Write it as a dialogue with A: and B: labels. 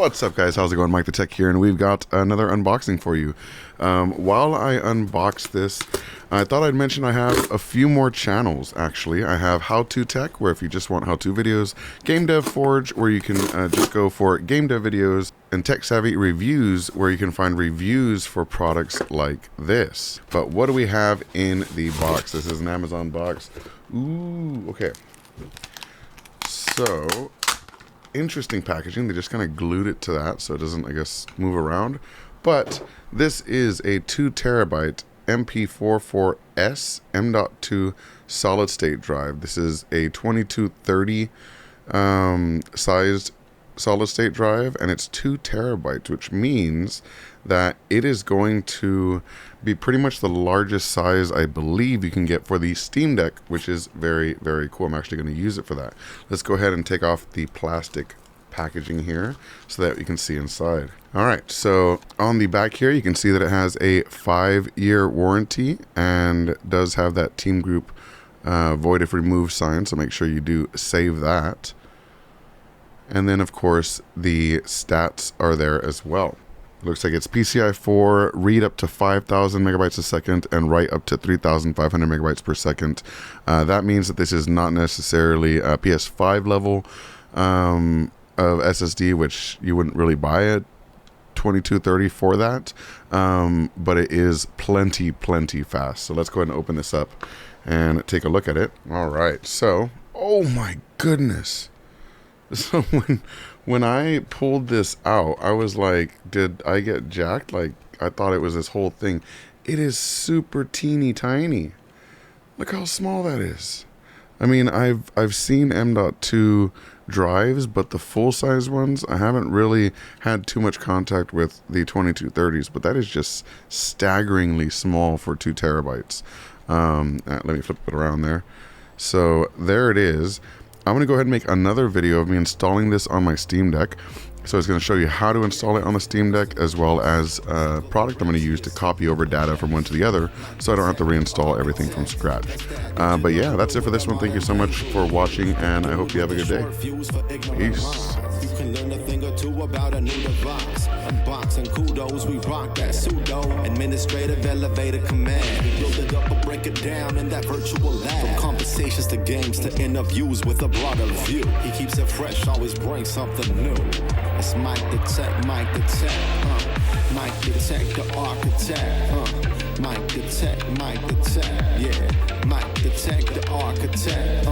A: What's up, guys? How's it going? MikeTheTech here, and we've got another unboxing for you. While I unbox this, I thought I'd mention I have a few more channels, actually. I have How2Tech, where if you just want how-to videos, Game Dev Forge, where you can just go for game dev videos, and Tech Savvy Reviews, where you can find reviews for products like this. But what do we have in the box? This is an Amazon box. Ooh, okay. So, interesting packaging. They just kind of glued it to that so it doesn't, I guess, move around. But this is a 2 terabyte MP44S M.2 solid state drive. This is a 2230 sized solid state drive, and it's 2 terabytes, which means that it is going to be pretty much the largest size I believe you can get for the Steam Deck, which is very, very cool. I'm actually going to use it for that. Let's go ahead and take off the plastic packaging here so that you can see inside. All right, so on the back here, you can see that it has a 5-year warranty and does have that TeamGroup void if removed sign, so make sure you do save that. And then, of course, the stats are there as well. Looks like it's PCIe 4, read up to 5,000 megabytes a second, and write up to 3,500 megabytes per second. That means that this is not necessarily a PS5 level of SSD, which you wouldn't really buy a 2230 for that, but it is plenty fast. So let's go ahead and open this up and take a look at it. All right, so, oh my goodness. So when I pulled this out, I was like, did I get jacked? Like, I thought it was this whole thing. It is super teeny tiny. Look how small that is. I mean, I've seen M.2 drives, but the full-size ones, I haven't really had too much contact with the 2230s, but that is just staggeringly small for 2 terabytes. Let me flip it around there. So there it is. I'm going to go ahead and make another video of me installing this on my Steam Deck. So it's going to show you how to install it on the Steam Deck, as well as a product I'm going to use to copy over data from one to the other, so I don't have to reinstall everything from scratch. But yeah, that's it for this one. Thank you so much for watching, and I hope you have a good day. Peace.
B: You can learn a thing or two about a new device. Unboxing kudos, we rock that pseudo administrative elevator command. We build it up or break it down in that virtual lab. From conversations to games to interviews with a broader view. He keeps it fresh, always brings something new. It's MikeTheTech, MikeTheTech, MikeTheTech, the architect, MikeTheTech, MikeTheTech, yeah, MikeTheTech, the architect,